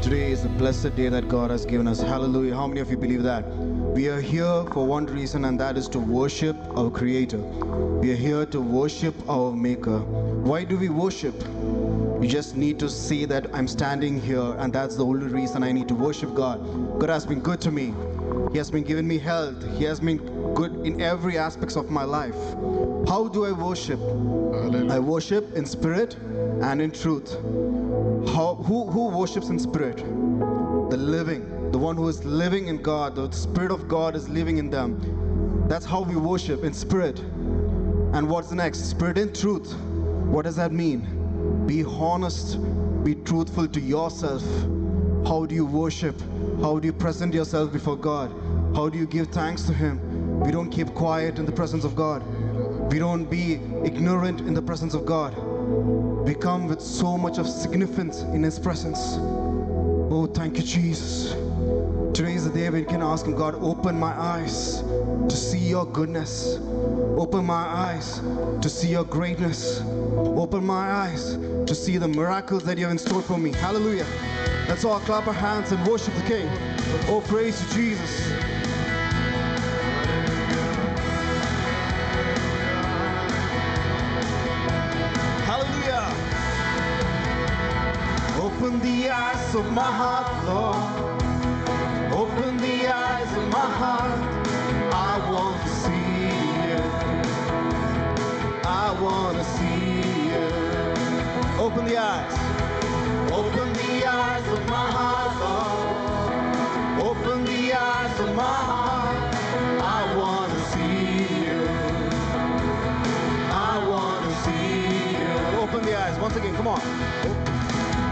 Today is a blessed day that God has given us. Hallelujah. How many of you believe that? We are here for one reason, and that is to worship our Creator. We are here to worship our Maker. Why do we worship? You just need to see that I'm standing here, and that's the only reason I need to worship God. God has been good to me. He has been giving me health. He has been good in every aspect of my life. How do I worship? I worship in spirit and in truth. Who worships in spirit? The living, the one who is living in God. The Spirit of God is living in them. That's how we worship, in spirit. And what's next? Spirit in truth. What does that mean? Be honest, be truthful to yourself. How do you worship? How do you present yourself before God? How do you give thanks to Him? We don't keep quiet in the presence of God. We don't be ignorant in the presence of God. We come with so much of significance in His presence. Oh, thank you, Jesus. Today is the day when you can ask Him, God, open my eyes to see your goodness. Open my eyes to see your greatness. Open my eyes to see the miracles that you have in store for me. Hallelujah. Let's all clap our hands and worship the King. Oh, praise to Jesus. Hallelujah. Open the eyes of my heart, Lord. Open the eyes of my heart. I want to see you. I want to see you. Open the eyes. Open the eyes of my heart, Lord. Open the eyes of my heart. I want to see you. I want to see you. Open the eyes. Once again, come on.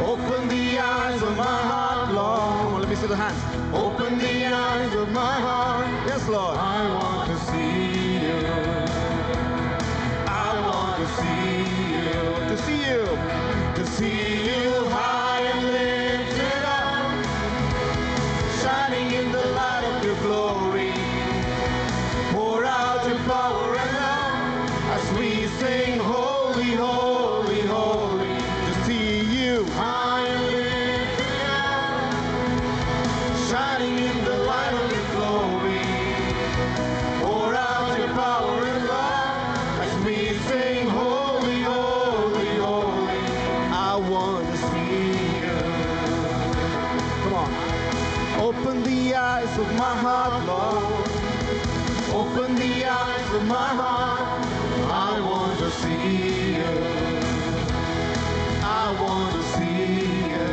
Open the eyes of my heart, Lord. Come on, let me see the hands. Open the eyes of my heart. Yes, Lord. I want to see you. I want to see you. To see you. To see you high and lifted up, shining in the light of your glory. Pour out your power and love as we sing, holy, holy, holy. To see you high and lifted up, shining in the light of your glory. Pour out your power and love as we sing, holy, holy, holy. I want to see you. Come on. Open the eyes of my heart, Lord. Open the eyes of my heart. I want to see you. I want to see you.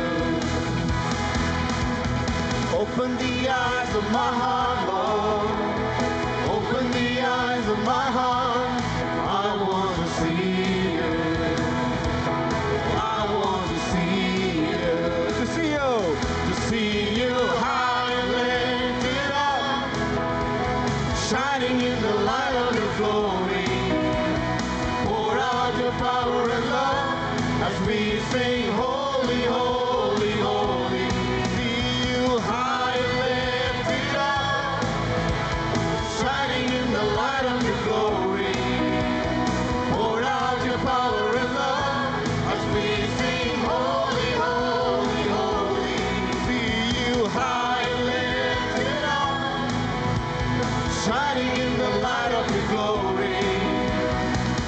Open the eyes of my heart, Lord. Open the eyes of my heart. I want to see you. I want to see you. To see you. To see you high and lifted up, shining in the light of your glory. Pour out your power and love as we sing, holy, holy, holy. See you high and lifted up, shining in the light of your glory. Pour out your power and love as we sing, holy, holy, holy. See you high and lifted up, shining in the light of your glory.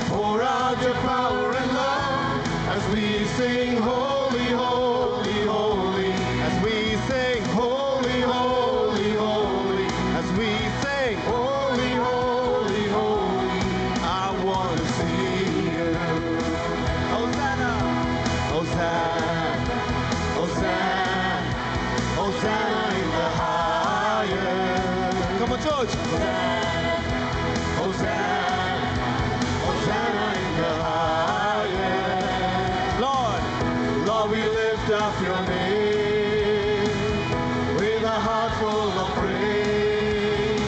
Pour out your power and love as we sing, holy, holy, holy. As we sing, holy, holy, holy. As we sing, holy, holy, holy. I want to see you. Hosanna, Hosanna, Hosanna, Hosanna in the highest. Come on, church. Hosanna, Hosanna, Hosanna in the highest. Lord, Lord, we lift up your name with a heart full of praise.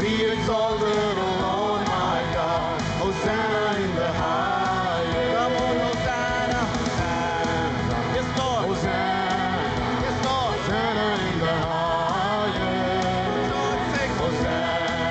Be exalted, O Lord, my God. Hosanna in the highest. Come on, Hosanna, Hosanna. Yes, Lord. Hosanna. Yes, Lord. Hosanna in the highest. Lord, sing. Hosanna.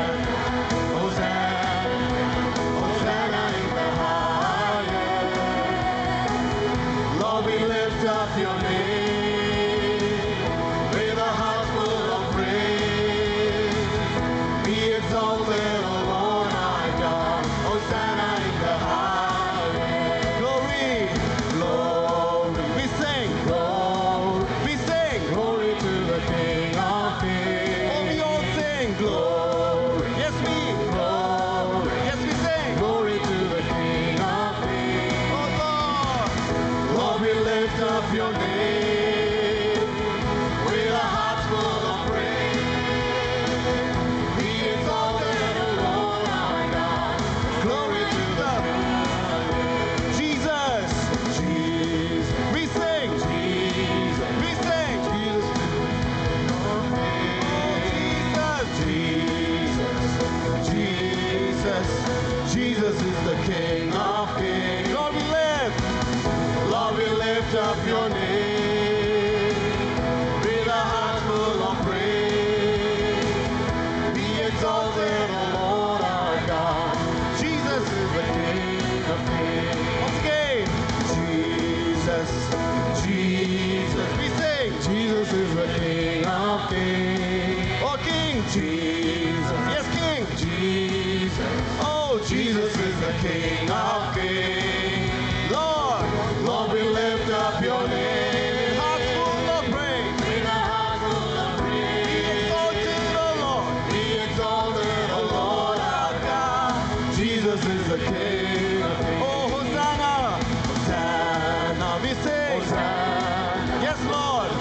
Jesus. Yes, King. Jesus. Oh, Jesus is the King of Kings. Lord, Lord, we lift up your name. Hearts full of praise. With a heart full of praise. Be exalted, O Lord. Be exalted, O Lord our God. Jesus is the King of Kings. Oh, Hosanna. Hosanna. We say. Hosanna. Yes, Lord.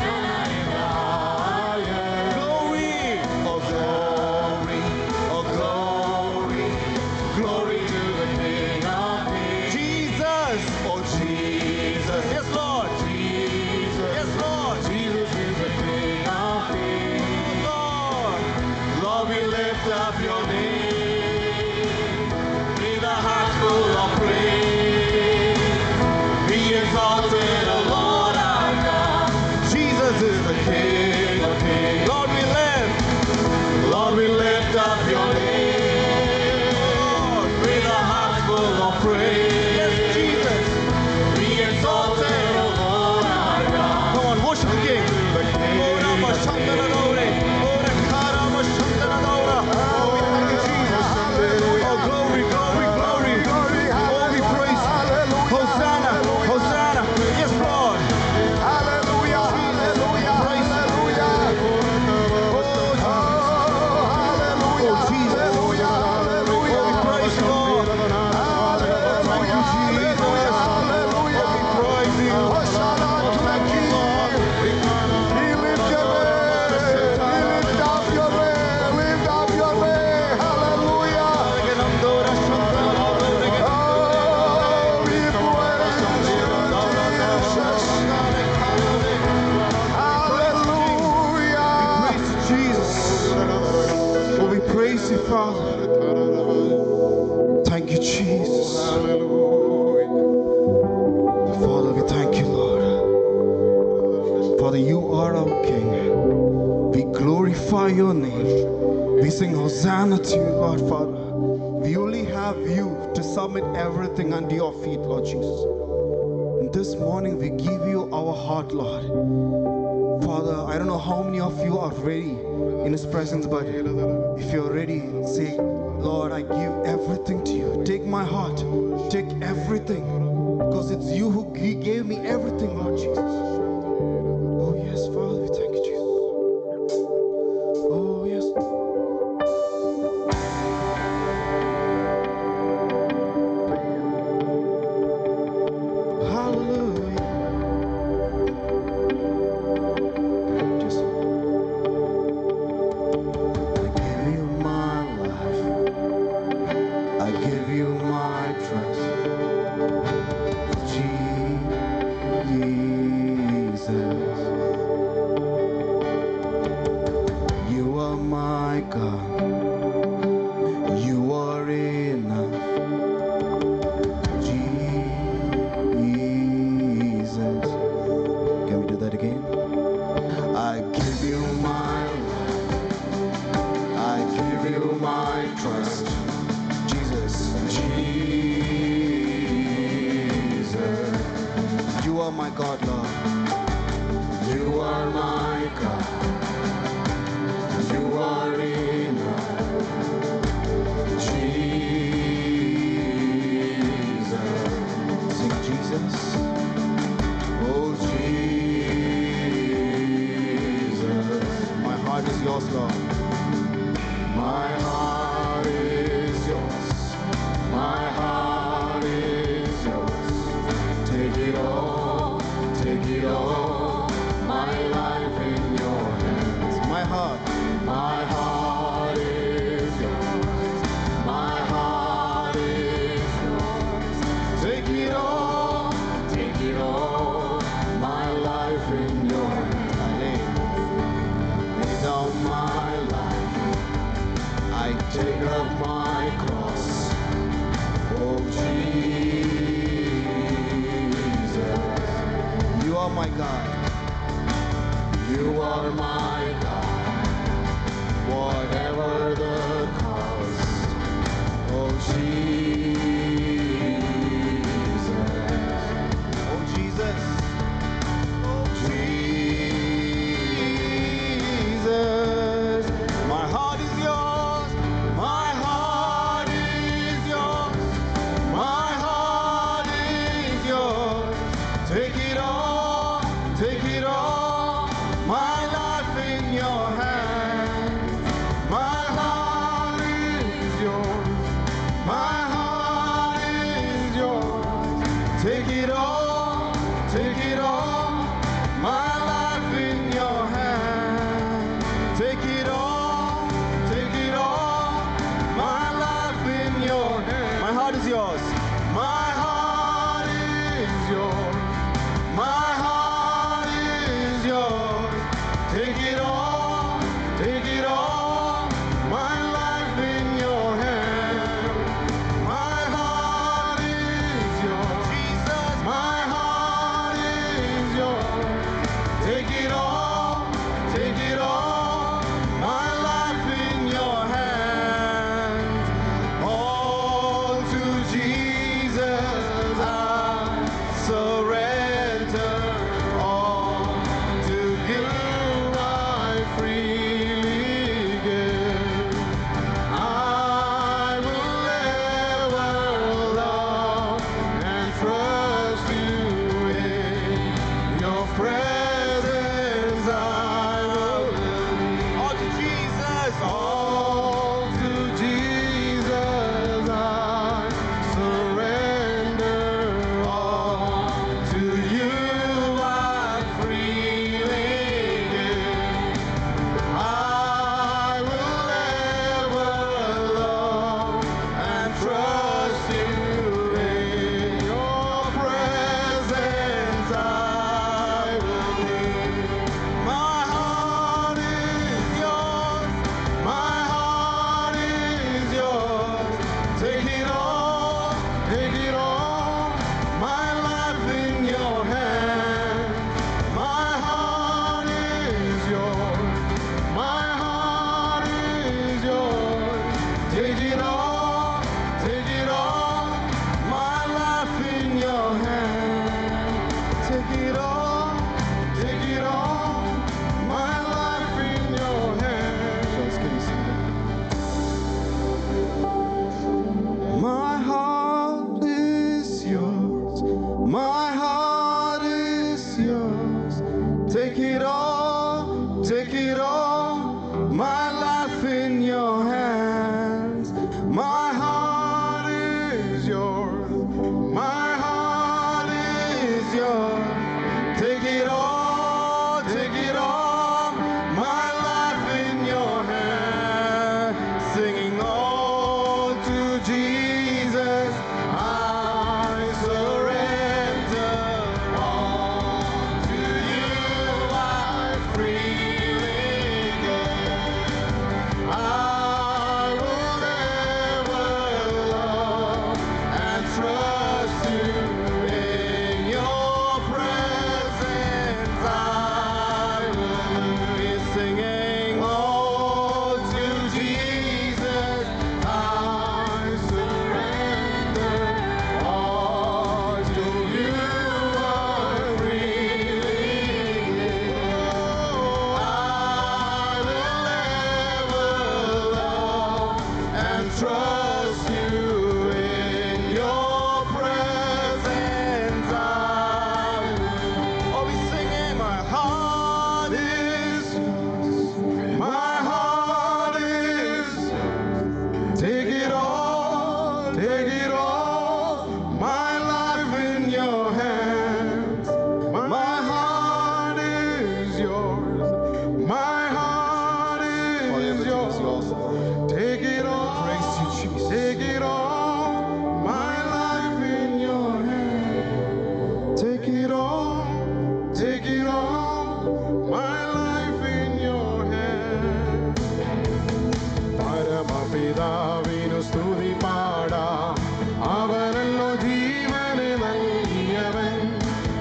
Up your name with a heart full of praise. Be exalted, O Lord our God. Jesus is the King of Kings. Lord, we lift up your name, Lord, with a heart full of praise. Yes, Jesus. Be exalted, O Lord our God. Come on, worship the King. Father, thank you, Jesus. Father, we thank you, Lord. Father, you are our King. We glorify your name. We sing Hosanna to you, Lord, Father. We only have you to submit everything under your feet, Lord Jesus. And this morning we give you our heart, Lord. Father, I don't know how many of you are ready in His presence, but if you're ready, say, Lord, I give everything to you. Take my heart, take everything, because it's you who gave me everything, Lord Jesus. Oh yes, Father, we thank you, Jesus. Oh yes. Hallelujah. My God, Lord. You are my God. You are enough. Jesus. Sing Jesus. Oh, Jesus. My heart is yours, Lord. My heart is yours. My heart is yours. Take it all. Take it all, my life in your hands. My heart is yours. My heart is yours. Take it all, my life in your hands. Lay down my life. I take up my cross. Oh, Jesus. You are my God. You are my God. Whatever the cost. Oh, Jesus. Oh, Jesus. Oh, Jesus. My heart is life in your hands. My heart is yours. My heart is yours. Take it all, take it all. My life in your hands. Singing all to Jesus. I surrender all to you. I freely give. I will never love and trust you. In your presence I will be singing all to Jesus. I surrender all to you. I freely give. I will never love and trust you. In your presence I will. Oh, we singing. My heart is yours. My heart is. Take it all, take it all. My life in your hands. My heart is yours. My heart is yours. Take it all, take it all. My life in your hands. Take it all, take it all. My life in your hands. പരമപിതാവിനു സ്തുതി പാടാം. അവനല്ലോ ജീവന് നൽകിയവൻ.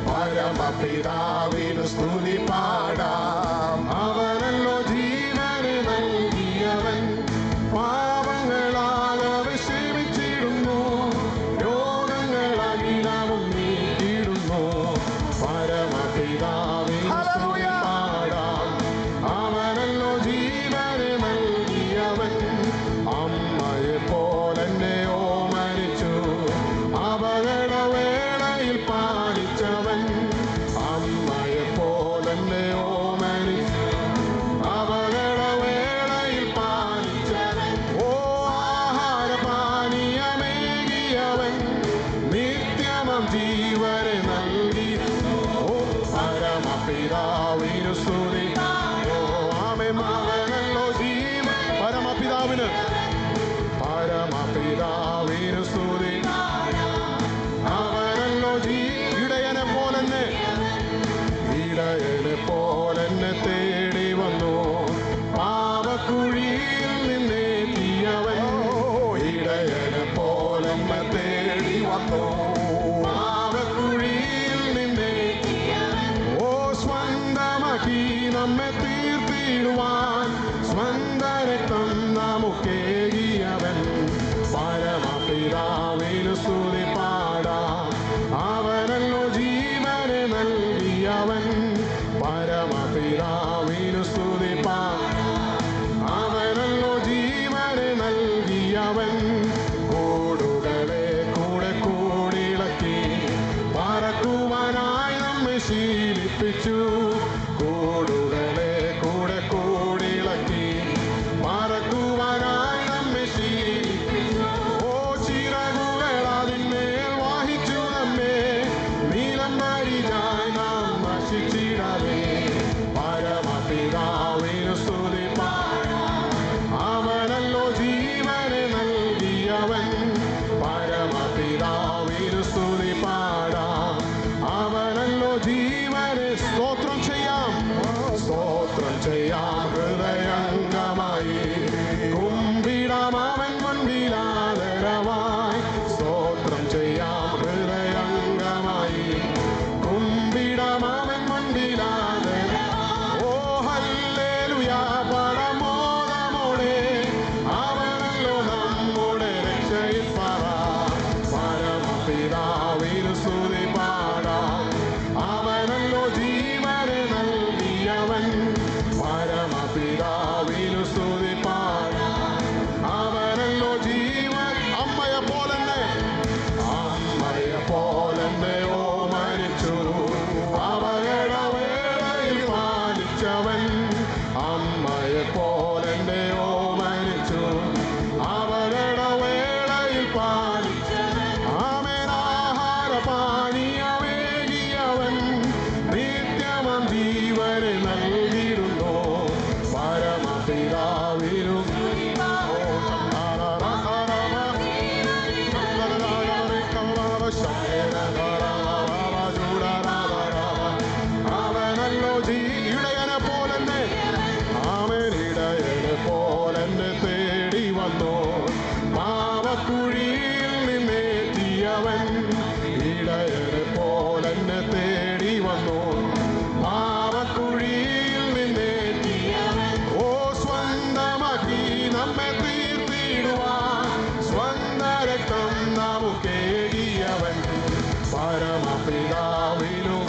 പരമപിതാവിനു സ്തുതി പാടാം. അവനല്ലോ ജീവന് നൽകിയവൻ. പാപങ്ങളാൽ അവർ ക്ഷമിച്ചിടുന്നു. രോഗങ്ങളെല്ലാം നീക്കിയിടുന്നു. പരമപിതാവിനു സ്തുതി പാടാം. അവനല്ലോ ജീവന് നൽകിയവൻ. അമ്മയെ പോലെന്നെ ഓമനിച്ചു. അപകടവേളയിൽ പാലിച്ചവൻ. അമ്മയെ പോലെന്നെ ഓമനിച്ചു. അപകടവേളയിൽ പാലിച്ചവൻ. ഓ ആഹാരപാനീയമേകിയവൻ. നിത്യമം ജീവനെ നൽകി. ഓ പരമപിതാവിനു സ്തുതി. ഓ ആമേൻ. അവനല്ലോ ജീവൻ. പരമപിതാവിന് പരമപിതാവിനു സ്തുതി. അവനല്ലോ ഇടയനെ പോലെന്നെ ഇടയനെ പോലെന്നെ തേടി വന്നു. പാപക്കുഴിയിൽ നിന്നെത്തിയവൻ. ഇടയനെ പോലെന്നെ തേടി വന്നു. പാപക്കുഴിയിൽ നിന്നെത്തിയവൻ. ഓ സ്വന്തമാക്കി നമ്മെ തീർത്തിടുവാൻ സ്വന്ത രക്തം നമുക്കേകിയവൻ. പരമപിതാവിനു സ്തുതി പാടാം. അവനല്ലോ ജീവനെ നൽകിയവൻ. പരമപിതാവിനു സ്തുതി പാടാം. അവനല്ലോ ജീവനെ നൽകിയവൻ. കൂടുകളെ കൂടെ കൂടിളക്കി പറക്കുവാനായി നമ്മെ ശീലിപ്പിച്ചു. കൂടുകളെ കൂടെ കൂടിളക്കി പറക്കുവാനായി നമ്മെ ശീലിപ്പിച്ചു. ഓ ചിറകുകളാതി സ്വന്തമാക്കി നമ്മെ തീർത്തിടുവാൻ സ്വന്തം രക്തം നമുക്കേകിയവൻ പരമപിതാവിനും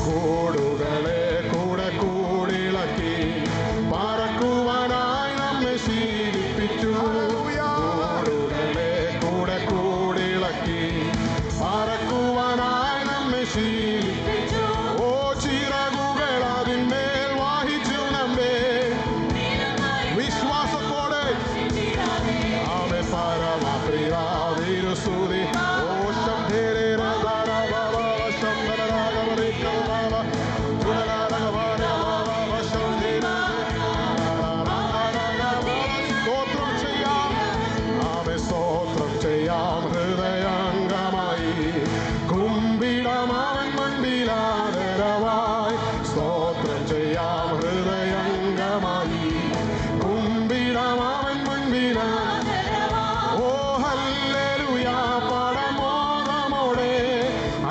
കൂടുകളെ കൂടെ കൂടിളക്കി പറക്കുവാനായി നമ്മെ ശീലിപ്പിച്ചു. കൂടുകളെ കൂടെ കൂടിളക്കി പറക്കുവാനായി നമ്മെ ശീലിപ്പിച്ചു. ഓ ചിറകുകൾ അതിന്മേൽ വാഹിച്ചു നമ്മെ വിശ്വാസത്തോടെ ആമേ പരമപിതാവിനുസ്തുതി. ഓ ശബ്ദേരെ സ്തോത്രം ചെയ്യാം ഹൃദയംഗമായി കുമ്പിടമാവൻ മുൻപിലാദരവായി. സ്തോത്രം ചെയ്യാം ഹൃദയംഗമായി കുമ്പിടമാവൻ മുൻപിലാദരവായി. ഓ ഹല്ലേലൂയ പരമോദമോടെ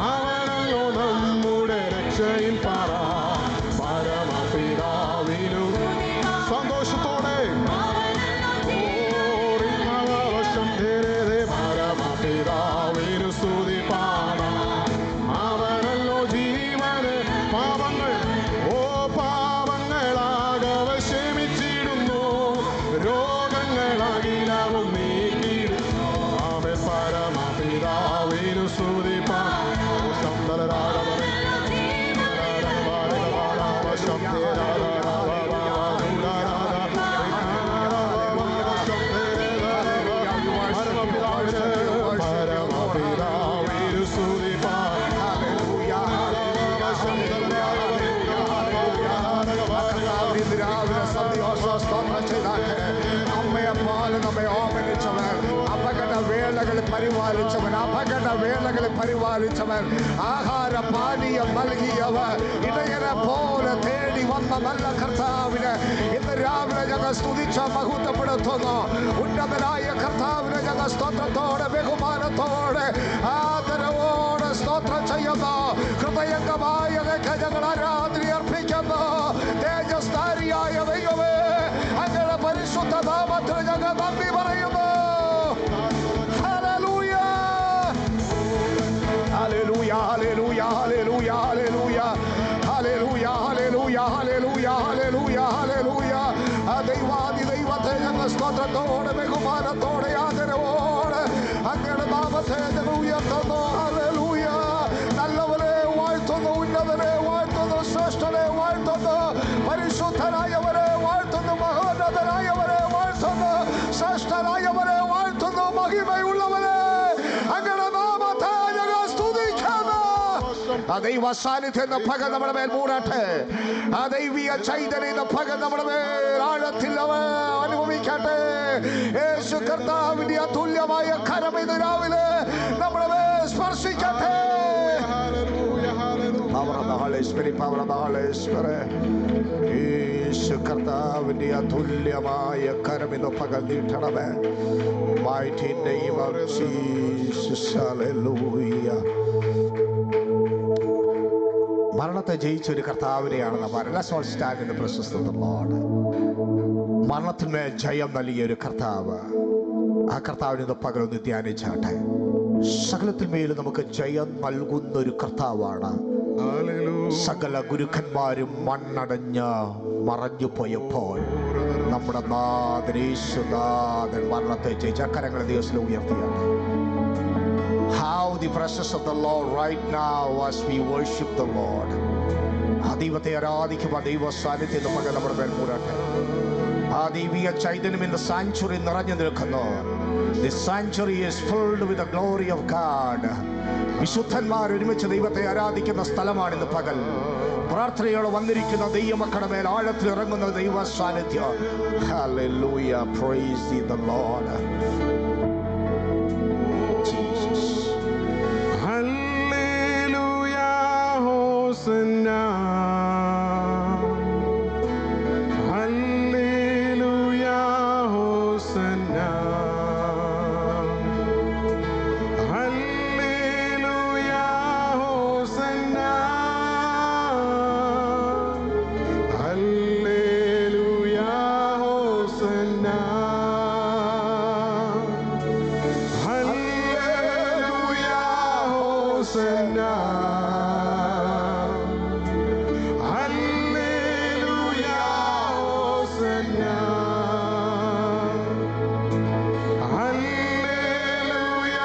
അവനല്ലോ നമ്മുടെ രക്ഷയിൽ പറ പരമപിതാവിനു സന്തോഷത്തോടെ പരമപിതാവിനു സ്തുതി പാടാം. അവനല്ലോ ജീവന് പാപങ്ങൾ ഓ പാപങ്ങളാകവ ക്ഷമിച്ചിടുന്നു രോഗങ്ങളാകിലവും നീക്കിയിടുന്നു. അവൻ പരമപിതാവിനു സ്തുതി പാടാം. അപകടവേളകളിൽ പരിപാലിച്ചവൻ ആഹാരപാനീയം നൽകിയവർ ഇടയനെ പോലെ തേടി വന്ന നല്ല കർത്താവിന് ഇന്ന് രാവിലെ ഞങ്ങൾ സ്തുതിച്ച മഹത്വപ്പെടുത്തുന്നു. ഉന്നതനായ കർത്താവിനെ ഞങ്ങൾ സ്തോത്രത്തോടെ ബഹുമാനത്തോടെ ആദരവോടെ സ്തോത്രം ചെയ്യുന്നു. ഹൃദയംഗമായ ഞങ്ങൾ ആരാധന അർപ്പിക്കുന്നു. തേജസ്താരിയായ ദൈവമേ അങ്ങയുടെ പരിശുദ്ധ നാമത്തിൽ ഞങ്ങൾ നന്ദി പറയുന്നു. Hallelujah, hallelujah, hallelujah, hallelujah, hallelujah, hallelujah, hallelujah, hallelujah, hallelujah. ദൈവാദി ദൈവത്തെ ഞങ്ങൾ സ്തോത്രത്തോടെ ബഹുമാനത്തോടെ ആദരവോടെ അങ്ങയുടെ നാമത്തെ ഞങ്ങൾ ഉയർത്തുന്നു. ഹല്ലേലൂയ. നല്ലവരെ വാഴ്ത്തുന്നു, ഉന്നതരെ വാഴ്ത്തുന്നു, ശ്രേഷ്ഠരെ വാഴ്ത്തുന്നു, പരിശുദ്ധരായവരെ വാഴ്ത്തുന്നു, മഹോന്നതരായവരെ വാഴ്ത്തുന്നു, ശ്രേഷ്ഠരായവരെ വാഴ്ത്തുന്നു, മഹിമയുള്ളവരെ അങ്ങയുടെ നാമത്തെ ഞങ്ങൾ സ്തുതിക്കുന്നു. ആ ദൈവ സാന്നിധ്യം പകൽ നമ്മുടെ മേൽ മൂടട്ടെ. ആ ദൈവിക ചൈതന്യ പകൽ നമ്മുടെ മേൽ ആഴത്തിൽ അനുഭവിക്കട്ടെ. യേശു കർത്താവിന്റെ അതുല്യമായ കരം ഇന്ന് രാവിലെ നമ്മുടെ മേൽ സ്പർശിക്കട്ടെ. യേശു കർത്താവിന്റെ അതുല്യമായ കരം ഇന്ന് പകൽ നീട്ടണമേ. Mighty name of Jesus, hallelujah. മരണത്തെ ജയിച്ചൊരു കർത്താവിനെയാണ് നമ്മൾ സ്റ്റാൻഡ് പ്രശസ്തമാണ്. മരണത്തിന്മേൽ ജയം നൽകിയ ഒരു കർത്താവ്, ആ കർത്താവിനെ പകലൊന്ന് ധ്യാനിച്ചാട്ടെ. സകലത്തിന്മേലും നമുക്ക് ജയം നൽകുന്ന ഒരു കർത്താവാണ്. സകല ഗുരുക്കന്മാരും മണ്ണടഞ്ഞ് മറഞ്ഞു പോയപ്പോൾ നമ്മുടെ നാഥൻ മരണത്തെ ജയിച്ച കരങ്ങളെ ദിവസം ഉയർത്തിയാണ്. How the presence of the Lord right now as we worship the Lord. ആ ദൈവത്തെ ആരാധിക്കുമ്പോൾ ദൈവ സാന്നിധ്യം നമുക്ക് നമ്മുടെ മേൽ മൂടട്ടെ. ആ ദൈവിക ചൈതന്യം in the sanctuary നിറഞ്ഞു നിൽക്കുന്നു. The sanctuary is filled with the glory of God. വിശുദ്ധന്മാർ ഒരുമിച്ച് ദൈവത്തെ ആരാധിക്കുന്ന സ്ഥലമാണ് ഇന്ന് പകൽ. പ്രാർത്ഥനയോടെ വന്നിരിക്കുന്ന ദൈവമക്കളുടെ മേൽ ആഴത്തിൽ ഇറങ്ങുന്ന ദൈവ സാന്നിധ്യം. Hallelujah, praise the Lord. Jesus. Hallelujah, Hosanna. Hallelujah, Hosanna. Hosanna hallelujah hosanna hallelujah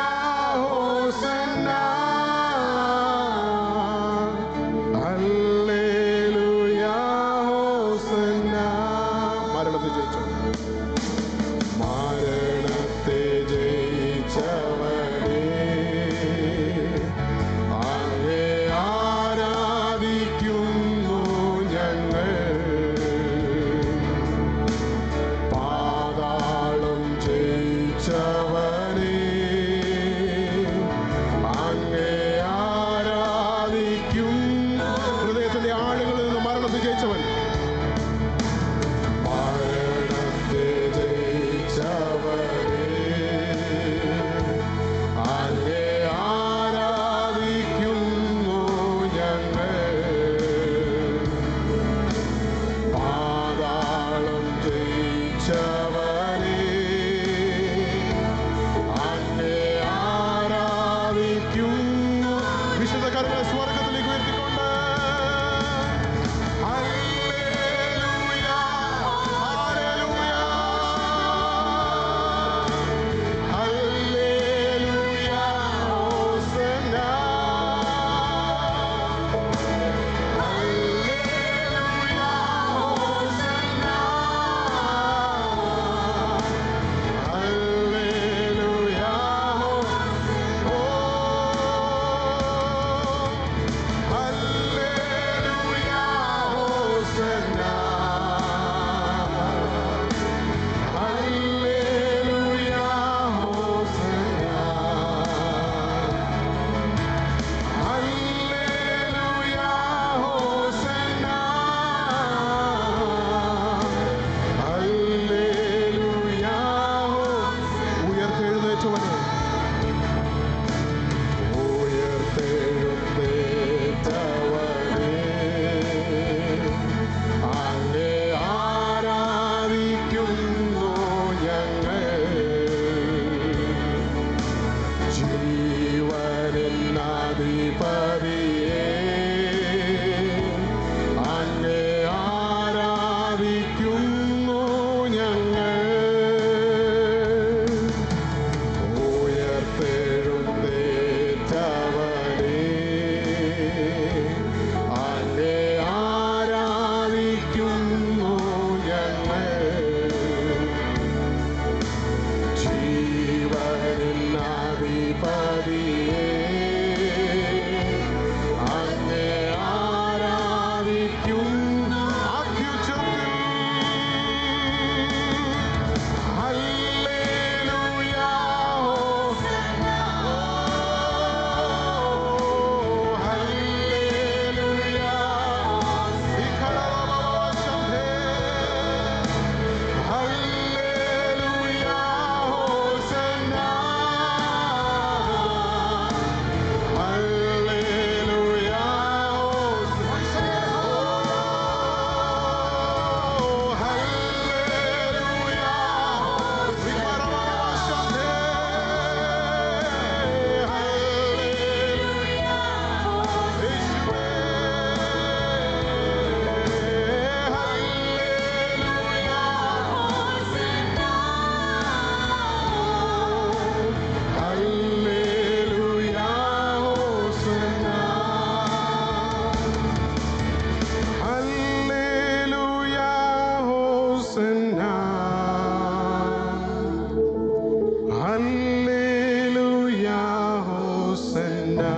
hosanna hallelujah hosanna. മരണത്തെ ജയിച്ചു, മരണത്തെ ജയിച്ചവനെ അങ്ങേ ആരാധിക്കുന്നു ഞങ്ങൾ. പാതാളം ജയിച്ചവനെ അങ്ങേ ആരാധിക്കുന്നു. ഹൃദയത്തിന്റെ ആളുകളിൽ നിന്ന് മരണത്തെ ജയിച്ചവൻ, മരണത്തെ ജയിച്ചവനെ അങ്ങേ ആരാധിക്കുന്നു ഞങ്ങൾ. പാതാളം ജയിച്ചവനെ അങ്ങേ ആരാധിക്കുന്നു. വിശുദ്ധ കരങ്ങളെ സ്വർഗത്തിലേക്ക് ഉയർത്തിക്കൊണ്ട് hallelujah hallelujah hallelujah hosanna hallelujah hosanna hallelujah hosanna hallelujah hosanna hallelujah hosanna hallelujah hosanna hallelujah ഉയർത്തെഴുന്നേറ്റവനെ ഉയർത്തെഴുന്നേറ്റവനെ അങ്ങേ ആരാധിക്കുന്നു ഞങ്ങൾ. ജീവനിൻ അധിപതിയെ അങ്ങേ ആരാധിക്കുന്നു ഞങ്ങൾ. ഉയർത്തെഴുന്നേറ്റവനെ അങ്ങേ ആരാധിക്കുന്നു ഞങ്ങൾ. ജീവനിൻ അധിപതിയെ അങ്ങേ ആരാധിക്കുന്നു. അത്യുച്ചത്തിൽ ഹല്ലേലൂയ ഹോസന്നാ ഹല്ലേലൂയ ഇഖളവശംഭേ hallelujah hosanna hallelujah hosanna hallelujah ഇഖളവശംഭേ ഹല്ലേലൂയ യേശുവേ hallelujah hosanna hallelujah hosanna hallelujah hosanna hallelujah Hosanna